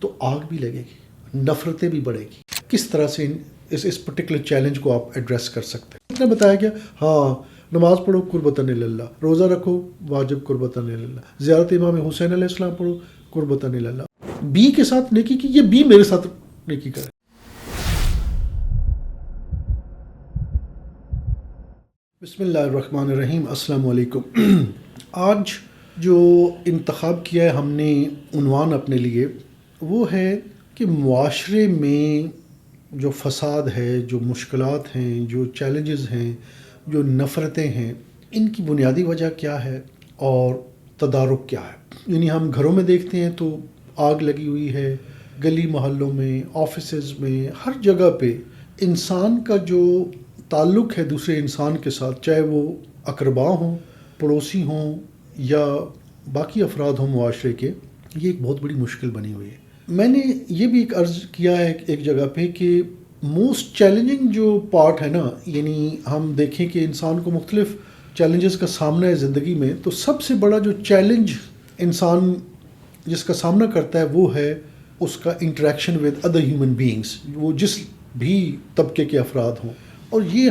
تو آگ بھی لگے گی، نفرتیں بھی بڑھے گی. کس طرح سے اس پرٹیکولر چیلنج کو آپ ایڈریس کر سکتے ہیں؟ نے بتایا کہ ہاں نماز پڑھو قربتاً اللہ، روزہ رکھو واجب قربتاً اللہ، زیارت امام حسین علیہ السلام پڑھو قربتاً اللہ. بی کے ساتھ نیکی کی، یہ بی میرے ساتھ نیکی کرے. بسم اللہ الرحمن الرحیم. السلام علیکم. آج جو انتخاب کیا ہے ہم نے عنوان اپنے لیے، وہ ہے کہ معاشرے میں جو فساد ہے، جو مشکلات ہیں، جو چیلنجز ہیں، جو نفرتیں ہیں، ان کی بنیادی وجہ کیا ہے اور تدارک کیا ہے. یعنی ہم گھروں میں دیکھتے ہیں تو آگ لگی ہوئی ہے، گلی محلوں میں، آفیسز میں، ہر جگہ پہ انسان کا جو تعلق ہے دوسرے انسان کے ساتھ، چاہے وہ اقربا ہوں، پڑوسی ہوں یا باقی افراد ہوں معاشرے کے، یہ ایک بہت بڑی مشکل بنی ہوئی ہے. میں نے یہ بھی ایک عرض کیا ہے ایک جگہ پہ کہ موسٹ چیلنجنگ جو پارٹ ہے نا، یعنی ہم دیکھیں کہ انسان کو مختلف چیلنجز کا سامنا ہے زندگی میں، تو سب سے بڑا جو چیلنج انسان جس کا سامنا کرتا ہے وہ ہے اس کا interaction with other human beings, وہ جس بھی طبقے کے افراد ہوں. اور یہ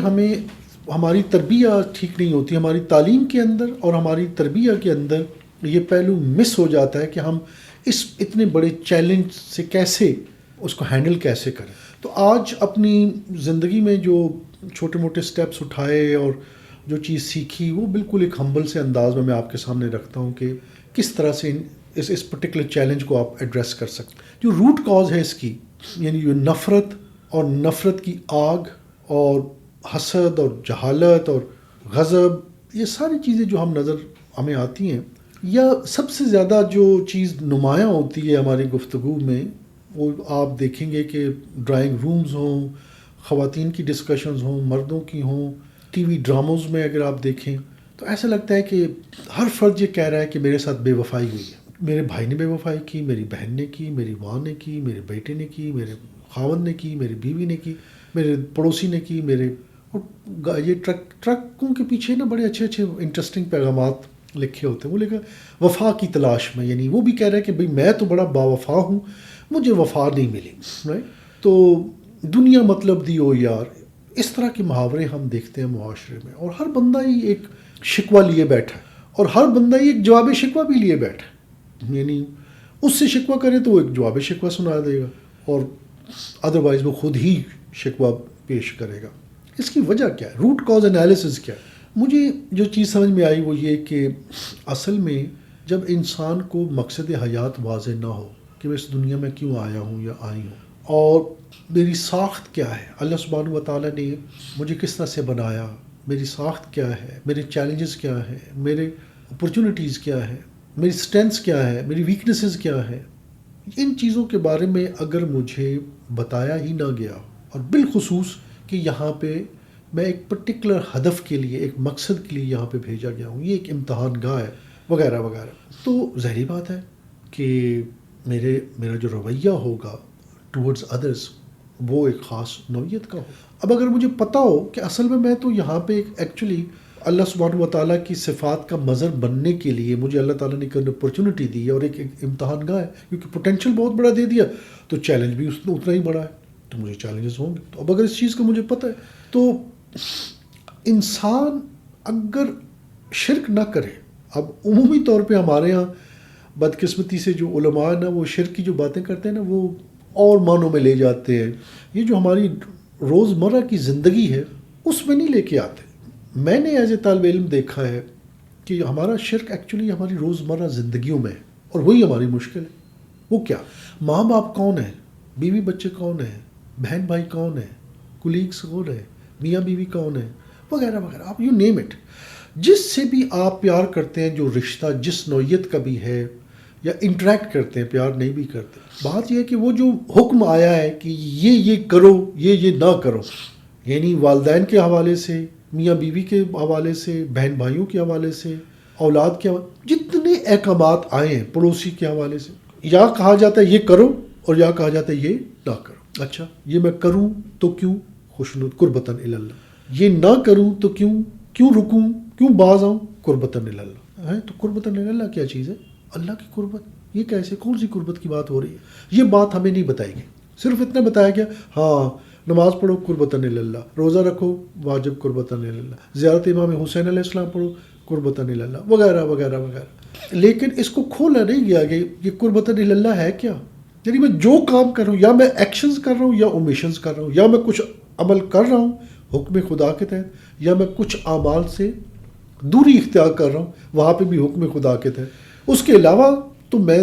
ہماری تربیہ ٹھیک نہیں ہوتی، ہماری تعلیم کے اندر اور ہماری تربیہ کے اندر یہ پہلو مس ہو جاتا ہے کہ ہم اس اتنے بڑے چیلنج سے کیسے اس کو ہینڈل کیسے کریں. تو آج اپنی زندگی میں جو چھوٹے موٹے سٹیپس اٹھائے اور جو چیز سیکھی، وہ بالکل ایک ہمبل سے انداز میں آپ کے سامنے رکھتا ہوں کہ کس طرح سے اس پرٹیکولر چیلنج کو آپ ایڈریس کر سکتے. جو روٹ کاز ہے اس کی، یعنی جو نفرت اور نفرت کی آگ اور حسد اور جہالت اور غضب، یہ ساری چیزیں جو ہمیں آتی ہیں، یا سب سے زیادہ جو چیز نمایاں ہوتی ہے ہماری گفتگو میں، وہ آپ دیکھیں گے کہ ڈرائنگ رومز ہوں، خواتین کی ڈسکشنز ہوں، مردوں کی ہوں، ٹی وی ڈراموز میں اگر آپ دیکھیں تو ایسا لگتا ہے کہ ہر فرد یہ کہہ رہا ہے کہ میرے ساتھ بے وفائی ہوئی ہے، میرے بھائی نے بے وفائی کی، میری بہن نے کی، میری ماں نے کی، میرے بیٹے نے کی، میرے خاوند نے کی، میری بیوی نے کی، میرے پڑوسی نے کی، اور یہ ٹرکوں کے پیچھے نا بڑے اچھے اچھے انٹرسٹنگ پیغامات لکھے ہوتے ہیں. وہ لکھا وفا کی تلاش میں، یعنی وہ بھی کہہ رہا ہے کہ بھئی میں تو بڑا باوفا ہوں، مجھے وفا نہیں ملی، رائٹ؟ تو دنیا مطلب دی او یار، اس طرح کے محاورے ہم دیکھتے ہیں معاشرے میں. اور ہر بندہ ہی ایک شکوہ لیے بیٹھا ہے، اور ہر بندہ ہی ایک جواب شکوہ بھی لیے بیٹھا ہے. یعنی اس سے شکوہ کرے تو وہ ایک جواب شکوہ سنا دے گا، اور ادروائز وہ خود ہی شکوہ پیش کرے گا. اس کی وجہ کیا ہے؟ روٹ کاز انالیسس کیا ہے؟ مجھے جو چیز سمجھ میں آئی وہ یہ کہ اصل میں جب انسان کو مقصد حیات واضح نہ ہو کہ میں اس دنیا میں کیوں آیا ہوں یا آئی ہوں، اور میری ساخت کیا ہے، اللہ سبحانہ و تعالیٰ نے مجھے کس طرح سے بنایا، میری ساخت کیا ہے، میرے چیلنجز کیا ہیں، میرے اپرچونٹیز کیا ہے، میری اسٹرینتھس کیا ہے، میری ویکنیسز کیا ہے، ان چیزوں کے بارے میں اگر مجھے بتایا ہی نہ گیا، اور بالخصوص کہ یہاں پہ میں ایک پرٹیکولر ہدف کے لیے، ایک مقصد کے لیے یہاں پہ بھیجا گیا ہوں، یہ ایک امتحان گاہ ہے وغیرہ وغیرہ، تو ظاہری بات ہے کہ میرا جو رویہ ہوگا ٹورڈز ادرس وہ ایک خاص نوعیت کا ہو. اب اگر مجھے پتہ ہو کہ اصل میں تو یہاں پہ ایکچولی اللہ سبحانہ و تعالیٰ کی صفات کا مظہر بننے کے لیے مجھے اللہ تعالیٰ نے ایک اپرچونٹی دی ہے، اور ایک امتحان گاہ ہے، کیونکہ پوٹینشیل بہت بڑا دے دیا تو چیلنج بھی اتنا ہی بڑا ہے، تو مجھے چیلنجز ہوں گے. تو اب اگر اس چیز کا مجھے پتہ ہے تو انسان اگر شرک نہ کرے، اب عمومی طور پہ ہمارے ہاں بدقسمتی سے جو علماء ہیں نا، وہ شرک کی جو باتیں کرتے ہیں نا، وہ اور معنوں میں لے جاتے ہیں. یہ جو ہماری روزمرہ کی زندگی ہے اس میں نہیں لے کے آتے. میں نے ایز اے طالب علم دیکھا ہے کہ ہمارا شرک ایکچولی ہماری روزمرہ زندگیوں میں ہے، اور وہی ہماری مشکل ہے. وہ کیا؟ ماں باپ کون ہیں، بیوی بچے کون ہیں، بہن بھائی کون ہیں، کولیگس کون ہیں، میاں بیوی کون ہیں، وغیرہ وغیرہ، آپ یو نیم اٹ. جس سے بھی آپ پیار کرتے ہیں، جو رشتہ جس نوعیت کا بھی ہے، یا انٹریکٹ کرتے ہیں، پیار نہیں بھی کرتے، بات یہ ہے کہ وہ جو حکم آیا ہے کہ یہ کرو، یہ نہ کرو، یعنی والدین کے حوالے سے، میاں بیوی کے حوالے سے، بہن بھائیوں کے حوالے سے، اولاد کے حوالے، جتنے احکامات آئے ہیں پڑوسی کے حوالے سے، یا کہا جاتا ہے یہ کرو، اور یا کہا جاتا ہے یہ نہ کرو. اچھا، یہ میں کروں تو کیوں؟ خشنود قربتاً اللہ. یہ نہ کروں تو کیوں رکوں، کیوں باز آؤں؟ قربتاً اللہ ہے. تو قربتاً اللہ کیا چیز ہے؟ اللہ کی قربت. یہ کیسے، کون سی قربت کی بات ہو رہی ہے؟ یہ بات ہمیں نہیں بتائی گئی، صرف اتنا بتایا گیا ہاں نماز پڑھو قربتاً اللہ، روزہ رکھو واجب قربتاً اللہ، زیارت امام حسین علیہ السلام پڑھو قربتاً اللہ، وغیرہ وغیرہ وغیرہ. لیکن اس کو کھولا نہیں گیا کہ یہ قربتاً اللہ ہے کیا. یعنی میں جو کام کر رہا ہوں، یا میں ایکشنز کر رہا ہوں یا اومیشنز کر رہا ہوں، یا میں کچھ عمل کر رہا ہوں حکم خدا کے تحت، یا میں کچھ اعمال سے دوری اختیار کر رہا ہوں وہاں پہ بھی حکم خدا کے تحت. اس کے علاوہ تو میں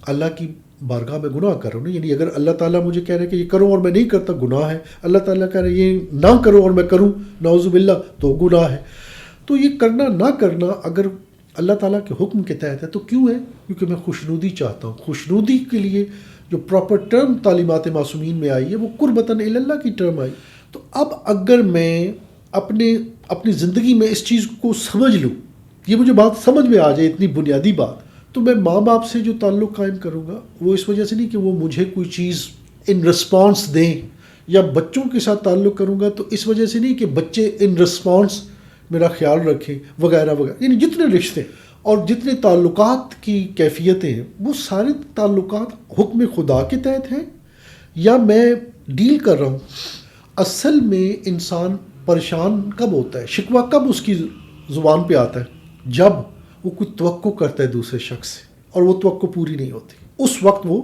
اللہ کی بارگاہ میں گناہ کر رہا ہوں. یعنی اگر اللہ تعالیٰ مجھے کہہ رہے کہ یہ کرو اور میں نہیں کرتا گناہ ہے، اللہ تعالیٰ کہہ رہے یہ نہ کرو اور میں کروں نعوذ باللہ تو گناہ ہے. تو یہ کرنا نہ کرنا اگر اللہ تعالیٰ کے حکم کے تحت ہے تو کیوں ہے؟ کیونکہ میں خوشنودی چاہتا ہوں. خوشنودی کے لیے جو پراپر ٹرم تعلیمات معصومین میں آئی ہے وہ قربتاً اللہ کی ٹرم آئی. تو اب اگر میں اپنی زندگی میں اس چیز کو سمجھ لوں، یہ مجھے بات سمجھ میں آ جائے اتنی بنیادی بات، تو میں ماں باپ سے جو تعلق قائم کروں گا وہ اس وجہ سے نہیں کہ وہ مجھے کوئی چیز ان رسپانس دیں، یا بچوں کے ساتھ تعلق کروں گا تو اس وجہ سے نہیں کہ بچے ان رسپانس میرا خیال رکھیں وغیرہ وغیرہ. یعنی جتنے رشتے اور جتنے تعلقات کی کیفیتیں ہیں وہ سارے تعلقات حکم خدا کے تحت ہیں یا میں ڈیل کر رہا ہوں. اصل میں انسان پریشان کب ہوتا ہے، شکوہ کب اس کی زبان پہ آتا ہے؟ جب وہ کوئی توقع کرتا ہے دوسرے شخص سے اور وہ توقع پوری نہیں ہوتی، اس وقت وہ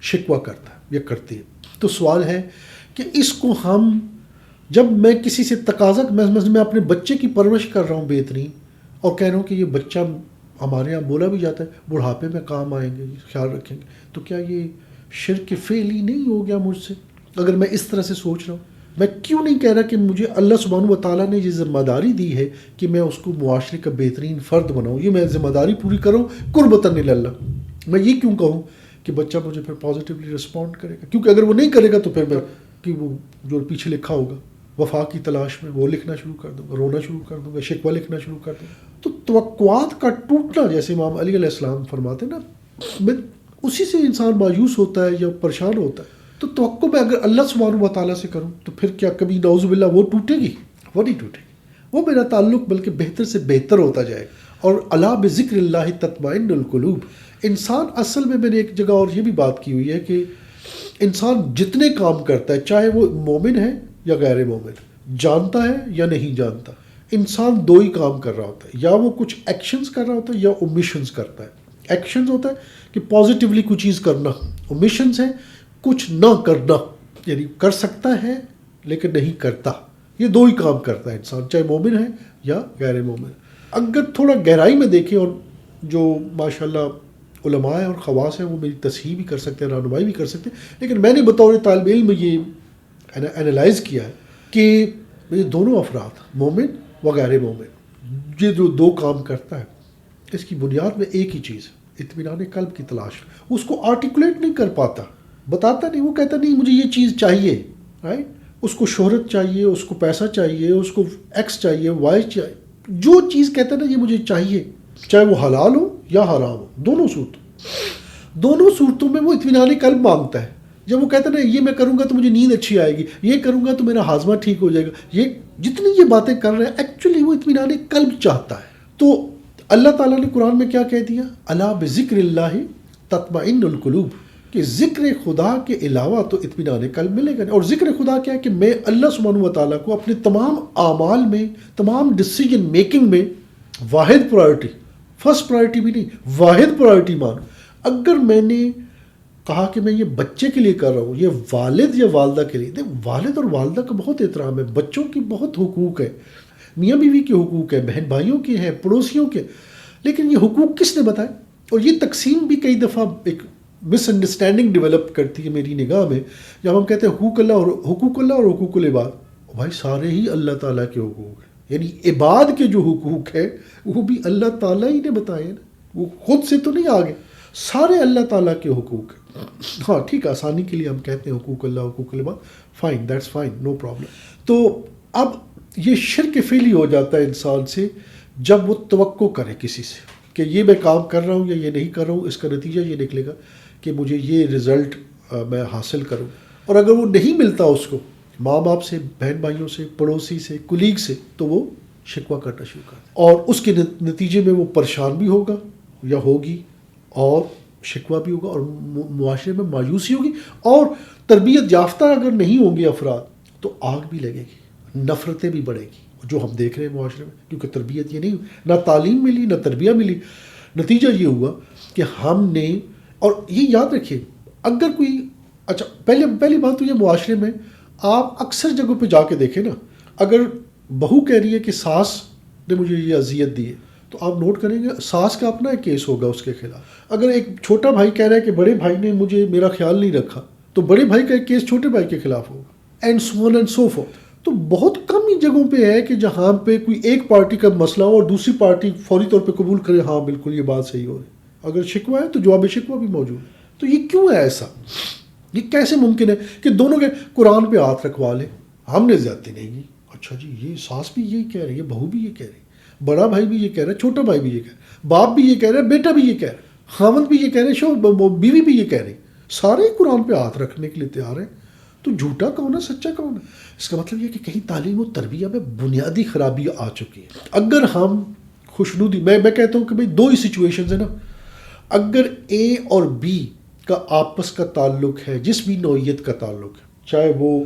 شکوہ کرتا ہے یا کرتی ہے. تو سوال ہے کہ اس کو ہم جب میں کسی سے تقاضا میں اپنے بچے کی پرورش کر رہا ہوں بہترین اور کہہ رہا ہوں کہ یہ بچہ ہمارے یہاں بولا بھی جاتا ہے بڑھاپے میں کام آئیں گے، خیال رکھیں گے، تو کیا یہ شرک فعلی نہیں ہو گیا مجھ سے؟ اگر میں اس طرح سے سوچ رہا ہوں، میں کیوں نہیں کہہ رہا کہ مجھے اللہ سبحانہ و تعالیٰ نے یہ ذمہ داری دی ہے کہ میں اس کو معاشرے کا بہترین فرد بناؤں، یہ میں ذمہ داری پوری کروں قربتاً اللہ. میں یہ کیوں کہوں کہ بچہ مجھے پھر پازیٹیولی رسپونڈ کرے گا؟ کیونکہ اگر وہ نہیں کرے گا تو پھر میں کہ وہ جو پیچھے لکھا ہوگا وفا کی تلاش میں وہ لکھنا شروع کر دوں گا، رونا شروع کر دوں گا، شکوہ لکھنا شروع کر دوں گا. تو توقعات کا ٹوٹنا، جیسے امام علی علیہ السلام فرماتے ہیں نا، میں اسی سے انسان مایوس ہوتا ہے یا پریشان ہوتا ہے. تو توقع میں اگر اللہ سبحانہ و تعالیٰ سے کروں تو پھر کیا کبھی نعوذ باللہ وہ ٹوٹے گی؟ وہ نہیں ٹوٹے گی. وہ میرا تعلق بلکہ بہتر سے بہتر ہوتا جائے. اور الا بذکر اللہ تطمئن القلوب. انسان اصل میں نے ایک جگہ اور یہ بھی بات کی ہوئی ہے کہ انسان جتنے کام کرتا ہے چاہے وہ مومن ہے یا غیر مومن، جانتا ہے یا نہیں جانتا، انسان دو ہی کام کر رہا ہوتا ہے، یا وہ کچھ ایکشنز کر رہا ہوتا ہے یا اومیشنز کرتا ہے. ایکشنز ہوتا ہے کہ پازیٹیولی کوئی چیز کرنا، اومیشنز ہے کچھ نہ کرنا، یعنی کر سکتا ہے لیکن نہیں کرتا. یہ دو ہی کام کرتا ہے انسان، چاہے مومن ہے یا غیر مومن. اگر تھوڑا گہرائی میں دیکھیں، اور جو ماشاءاللہ علماء اور خواص ہیں وہ میری تصحیح بھی کر سکتے ہیں، رہنمائی بھی کر سکتے ہیں، لیکن میں نے بطور طالب علم یہ انالائز کیا ہے کہ یہ دونوں افراد مومن و غیر مومن یہ جو دو کام کرتا ہے اس کی بنیاد میں ایک ہی چیز ہے، اطمینان قلب کی تلاش. اس کو آرٹیکولیٹ نہیں کر پاتا، بتاتا نہیں، وہ کہتا نہیں مجھے یہ چیز چاہیے، رائٹ؟ اس کو شہرت چاہیے، اس کو پیسہ چاہیے، اس کو ایکس چاہیے، وائی چاہیے، جو چیز کہتا ہے نا یہ مجھے چاہیے، چاہے وہ حلال ہو یا حرام ہو، دونوں صورتوں میں وہ اطمینان قلب مانگتا ہے. جب وہ کہتا ہے نا یہ میں کروں گا تو مجھے نیند اچھی آئے گی، یہ کروں گا تو میرا ہاضمہ ٹھیک ہو جائے گا، یہ جتنی یہ باتیں کر رہے ہیں ایکچولی وہ اطمینان قلب چاہتا ہے. تو اللہ تعالیٰ نے قرآن میں کیا کہہ دیا؟ الا بذکر اللہ تطمئن القلوب، کہ ذکر خدا کے علاوہ تو اطمینان قلب ملے گا نہیں. اور ذکر خدا کیا ہے کہ میں اللہ سبحانہ و تعالیٰ کو اپنے تمام اعمال میں، تمام ڈیسیجن میکنگ میں واحد پرائرٹی، فرسٹ پرائرٹی بھی نہیں، واحد پرائرٹی مانوں. اگر میں نے کہا کہ میں یہ بچے کے لیے کر رہا ہوں، یہ والد یا والدہ کے لیے، والد اور والدہ کا بہت احترام ہے، بچوں کی بہت حقوق ہے، میاں بیوی کے حقوق ہے، بہن بھائیوں کے ہیں، پڑوسیوں کے، لیکن یہ حقوق کس نے بتائے؟ اور یہ تقسیم بھی کئی دفعہ ایک مس انڈرسٹینڈنگ ڈیولپ کرتی ہے میری نگاہ میں، جب ہم کہتے ہیں حقوق اللہ اور حقوق العباد. بھائی سارے ہی اللہ تعالیٰ کے حقوق ہیں، یعنی عباد کے جو حقوق ہیں وہ بھی اللہ تعالیٰ ہی نے بتائے نا، وہ خود سے تو نہیں آگے، سارے اللہ تعالیٰ کے حقوق ہیں. ہاں ٹھیک ہے، آسانی کے لیے ہم کہتے ہیں حقوق اللہ حقوق العباد، fine, that's fine, no problem. تو اب یہ شرک فعلی ہو جاتا ہے انسان سے جب وہ توقع کرے کسی سے کہ یہ میں کام کر رہا ہوں یا یہ نہیں کر رہا ہوں، اس کا نتیجہ یہ نکلے گا کہ مجھے یہ رزلٹ میں حاصل کروں. اور اگر وہ نہیں ملتا اس کو ماں باپ سے، بہن بھائیوں سے، پڑوسی سے، کلیگ سے، تو وہ شکوہ کرنا شروع کرتا ہے، اور اس کے نتیجے میں وہ پریشان بھی ہوگا یا ہوگی، اور شکوہ بھی ہوگا اور معاشرے میں مایوسی ہوگی، اور تربیت یافتہ اگر نہیں ہوں گے افراد تو آگ بھی لگے گی، نفرتیں بھی بڑھے گی، جو ہم دیکھ رہے ہیں معاشرے میں، کیونکہ تربیت یہ نہیں، نہ تعلیم ملی نہ تربیہ ملی۔ نتیجہ یہ ہوا کہ ہم نے، اور یہ یاد رکھیے، اگر کوئی اچھا پہلی بات تو یہ، معاشرے میں آپ اکثر جگہوں پہ جا کے دیکھیں نا، اگر بہو کہہ رہی ہے کہ ساس نے مجھے یہ اذیت دی ہے، تو آپ نوٹ کریں گے ساس کا اپنا ایک کیس ہوگا اس کے خلاف۔ اگر ایک چھوٹا بھائی کہہ رہا ہے کہ بڑے بھائی نے مجھے میرا خیال نہیں رکھا، تو بڑے بھائی کا ایک کیس چھوٹے بھائی کے خلاف ہوگا، and so on and so forth. تو بہت کم ہی جگہوں پہ ہے کہ جہاں پہ کوئی ایک پارٹی کا مسئلہ ہو اور دوسری پارٹی فوری طور پہ قبول کرے، ہاں بالکل یہ بات صحیح ہو رہی۔ اگر شکوہ ہے تو جواب شکوہ بھی موجود ہے۔ تو یہ کیوں ہے ایسا؟ یہ کیسے ممکن ہے کہ دونوں کے قرآن پہ ہاتھ رکھوا لیں، ہم نے زیادتی نہیں کی، اچھا جی یہ ساس بھی یہی کہہ رہی ہے، بہو بھی یہ کہہ رہی ہے، بڑا بھائی بھی یہ کہہ رہا ہے، چھوٹا بھائی بھی یہ کہہ رہا ہے، باپ بھی یہ کہہ رہا ہے، بیٹا بھی یہ کہہ رہا ہے، خاوند بھی یہ کہہ رہے ہیں، بیوی بھی یہ کہہ رہی، سارے قرآن پہ ہاتھ رکھنے کے لیے تیار ہیں۔ تو جھوٹا کون ہے، سچا کون ہے؟ اس کا مطلب یہ کہ کہیں تعلیم و تربیہ میں بنیادی خرابی آ چکی ہے۔ اگر ہم خوشنودی، میں کہتا ہوں کہ بھئی دو ہی سچویشنز ہیں نا، اگر اے اور بی کا آپس کا تعلق ہے، جس بھی نوعیت کا تعلق ہے، چاہے وہ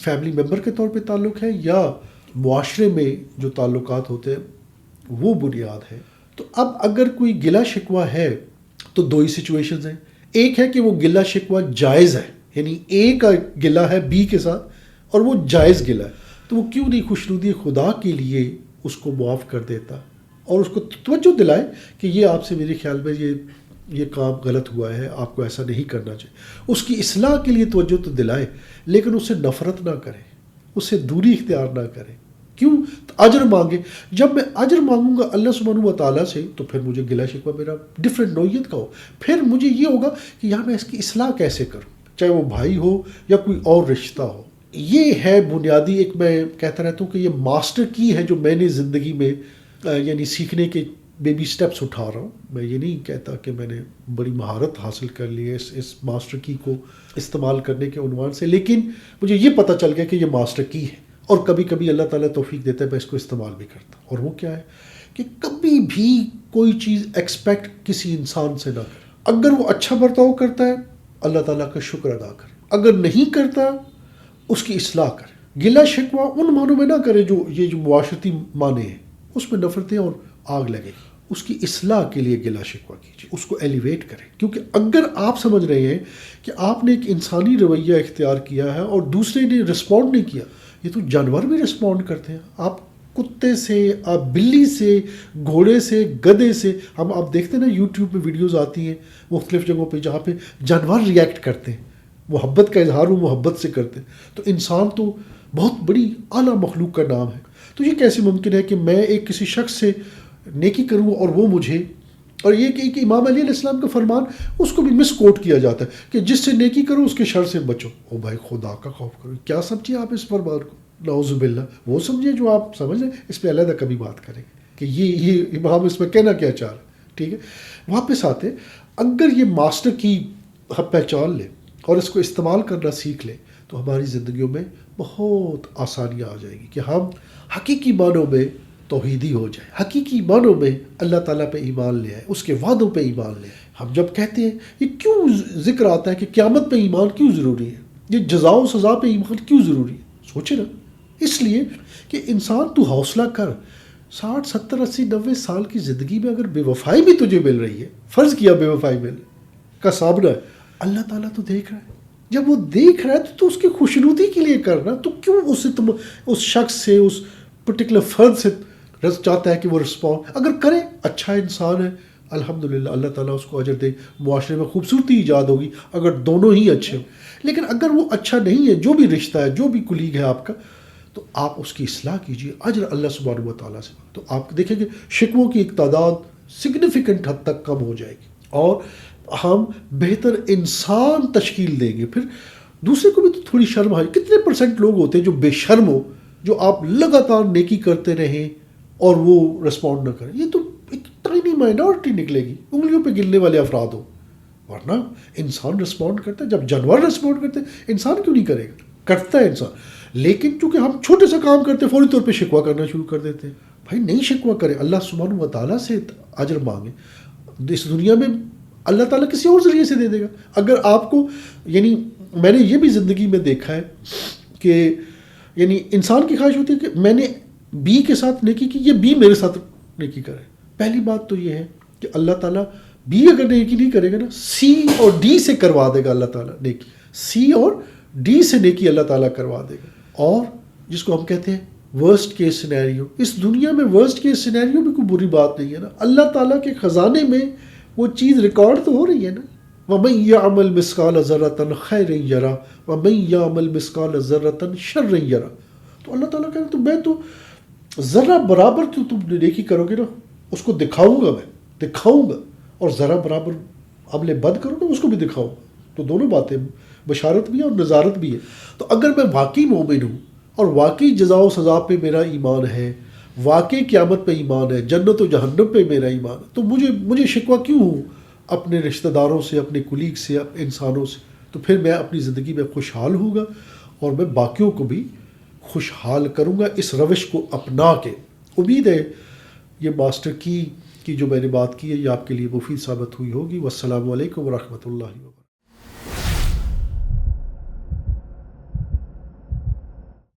فیملی ممبر کے طور پہ تعلق ہے یا معاشرے میں جو تعلقات ہوتے ہیں وہ بنیاد ہے، تو اب اگر کوئی گلہ شکوہ ہے تو دو ہی سچویشنز ہیں۔ ایک ہے کہ وہ گلہ شکوہ جائز ہے، یعنی اے کا گلہ ہے بی کے ساتھ اور وہ جائز گلہ ہے، تو وہ کیوں نہیں خوشنودی خدا کے لیے اس کو معاف کر دیتا اور اس کو توجہ دلائے کہ یہ آپ سے میرے خیال میں یہ کام غلط ہوا ہے، آپ کو ایسا نہیں کرنا چاہیے، اس کی اصلاح کے لیے توجہ تو دلائے، لیکن اس سے نفرت نہ کرے، اس سے دوری اختیار نہ کرے۔ کیوں؟ اجر مانگے۔ جب میں اجر مانگوں گا اللہ سبحانہ و تعالیٰ سے تو پھر مجھے گلہ شکوہ میرا ڈفرینٹ نوعیت کا ہو، پھر مجھے یہ ہوگا کہ یار میں اس کی اصلاح کیسے کروں، چاہے وہ بھائی ہو یا کوئی اور رشتہ ہو۔ یہ ہے بنیادی، ایک میں کہتا رہتا ہوں کہ یہ ماسٹر کی ہے جو میں نے زندگی میں یعنی سیکھنے کے بیبی سٹیپس اٹھا رہا ہوں۔ میں یہ نہیں کہتا کہ میں نے بڑی مہارت حاصل کر لی ہے اس ماسٹر کی کو استعمال کرنے کے عنوان سے، لیکن مجھے یہ پتہ چل گیا کہ یہ ماسٹر کی ہے، اور کبھی کبھی اللہ تعالیٰ توفیق دیتا ہے میں اس کو استعمال بھی کرتا ہوں۔ اور وہ کیا ہے کہ کبھی بھی کوئی چیز ایکسپیکٹ کسی انسان سے نہ کرے۔ اگر وہ اچھا برتاؤ کرتا ہے اللہ تعالیٰ کا شکر ادا کرے، اگر نہیں کرتا اس کی اصلاح کرے۔ گلہ شکوہ ان معنوں میں نہ کرے جو معاشرتی معنی ہیں، اس میں نفرتیں اور آگ لگے گی۔ اس کی اصلاح کے لیے گلہ شکوہ کیجیے، اس کو ایلیویٹ کریں، کیونکہ اگر آپ سمجھ رہے ہیں کہ آپ نے ایک انسانی رویہ اختیار کیا ہے اور دوسرے نے رسپونڈ نہیں کیا، یہ تو جانور بھی رسپونڈ کرتے ہیں۔ آپ کتے سے، آپ بلی سے، گھوڑے سے، گدھے سے، آپ دیکھتے ہیں نا یوٹیوب پہ ویڈیوز آتی ہیں مختلف جگہوں پہ جہاں پہ جانور ریئیکٹ کرتے ہیں، محبت کا اظہار وہ محبت سے کرتے ہیں، تو انسان تو بہت بڑی اعلیٰ مخلوق کا نام ہے۔ تو یہ کیسے ممکن ہے کہ میں ایک کسی شخص سے نیکی کروں اور وہ مجھے، اور یہ کہ امام علی علیہ السلام کا فرمان اس کو بھی مس کوٹ کیا جاتا ہے کہ جس سے نیکی کرو اس کے شر سے بچو۔ او بھائی خدا کا خوف کرو، کیا سمجھے آپ اس فرمان کو؟ نعوذ باللہ، وہ سمجھے جو آپ سمجھ لیں، اس پہ علیحدہ کبھی بات کریں گے کہ یہ امام اس میں کہنا کیا چاہ رہے ہیں، ٹھیک ہے؟ واپس آتے، اگر یہ ماسٹر کی ہم پہچان لیں اور اس کو استعمال کرنا سیکھ لیں تو ہماری زندگیوں میں بہت آسانیاں آ جائیں گی کہ ہم حقیقی معنوں میں توحیدی ہو جائے، حقیقی معنوں میں اللہ تعالیٰ پہ ایمان لے آئے، اس کے وعدوں پہ ایمان لے آئے۔ ہم جب کہتے ہیں یہ کیوں ذکر آتا ہے کہ قیامت پہ ایمان کیوں ضروری ہے، یہ جزا و سزا پہ ایمان کیوں ضروری ہے، سوچے نا۔ اس لیے کہ انسان تو حوصلہ کر، 60 70 80 90 سال کی زندگی میں اگر بے وفائی بھی تجھے مل رہی ہے، فرض کیا بے وفائی مل کا سامنا ہے، اللہ تعالیٰ تو دیکھ رہا ہے۔ جب وہ دیکھ رہا ہے تو اس کی خوشنودی کے لیے کرنا، تو کیوں تم اس شخص سے، اس پرٹیکولر فرد سے چاہتا ہے کہ وہ رسپونڈ اگر کرے، اچھا انسان ہے الحمدللہ، اللہ تعالیٰ اس کو اجر دے، معاشرے میں خوبصورتی ایجاد ہوگی اگر دونوں ہی اچھے ہوں۔ لیکن اگر وہ اچھا نہیں ہے، جو بھی رشتہ ہے، جو بھی کلیگ ہے آپ کا، تو آپ اس کی اصلاح کیجیے، اجر اللہ سبحانہ و تعالیٰ سے، تو آپ دیکھیں گے شکووں کی ایک تعداد سگنیفیکنٹ حد تک کم ہو جائے گی اور ہم بہتر انسان تشکیل دیں گے۔ پھر دوسرے کو بھی تو تھوڑی شرم آئے۔ کتنے % لوگ ہوتے ہیں جو بے شرم ہو، جو آپ لگاتار نیکی کرتے رہیں اور وہ رسپونڈ نہ کریں؟ یہ تو ایک ٹائنی مائنورٹی نکلے گی، انگلیوں پہ گننے والے افراد ہو، ورنہ انسان رسپونڈ کرتا ہے۔ جب جانور رسپونڈ کرتے ہیں، انسان کیوں نہیں کرے گا؟ کرتا ہے انسان، لیکن چونکہ ہم چھوٹے سا کام کرتے ہیں فوری طور پہ شکوہ کرنا شروع کر دیتے ہیں۔ بھائی نہیں شکوہ کریں، اللہ سبحانہ و تعالیٰ سے اجر مانگیں۔ اس دنیا میں اللہ تعالیٰ کسی اور ذریعے سے دے دے گا. اگر آپ کو یعنی میں نے یہ بھی زندگی میں دیکھا ہے کہ یعنی انسان کی خواہش ہوتی ہے کہ میں نے بی کے ساتھ نیکی کی، یہ بی میرے ساتھ نیکی کرے. پہلی بات تو یہ ہے کہ اللہ تعالیٰ بی اگر نیکی نہیں کرے گا نا، سی اور ڈی سے کروا دے گا اللہ تعالیٰ نیکی. سی اور ڈی سے نیکی اللہ تعالیٰ کروا دے گا. اور جس کو ہم کہتے ہیں ورسٹ کیس سینیریو، اس دنیا میں ورسٹ کیس سینیریو بھی کوئی بری بات نہیں ہے نا. اللہ تعالیٰ کے خزانے میں وہ چیز ریکارڈ تو ہو رہی ہے نا. وَمَن يَعْمَلْ مِثْقَالَ ذَرَّةٍ خَيْرًا يَرَهُ وَمَن يَعْمَلْ مِثْقَالَ ذَرَّةٍ شَرًّا يَرَهُ. تو اللہ تعالیٰ کہتے ہیں تو میں تو ذرہ برابر تو تم نیکی کرو گے نا، اس کو دکھاؤں گا، میں دکھاؤں گا. اور ذرہ برابر عمل بد کرو گا، اس کو بھی دکھاؤں گا. تو دونوں باتیں، بشارت بھی ہے اور نظارت بھی ہے. تو اگر میں واقعی مومن ہوں اور واقعی جزا و سزا پہ میرا ایمان ہے، واقعی قیامت پہ ایمان ہے، جنت و جہنم پہ میرا ایمان ہے، تو مجھے شکوہ کیوں ہوں اپنے رشتہ داروں سے، اپنے کولیگ سے، اپنے انسانوں سے؟ تو پھر میں اپنی زندگی میں خوشحال ہوں گا اور میں باقیوں کو بھی خوشحال کروں گا اس روش کو اپنا کے. امید ہے یہ ماسٹر کی جو میں نے بات کی ہے یہ آپ کے لیے مفید ثابت ہوئی ہوگی. والسلام علیکم ورحمۃ اللہ وبرکاتہ.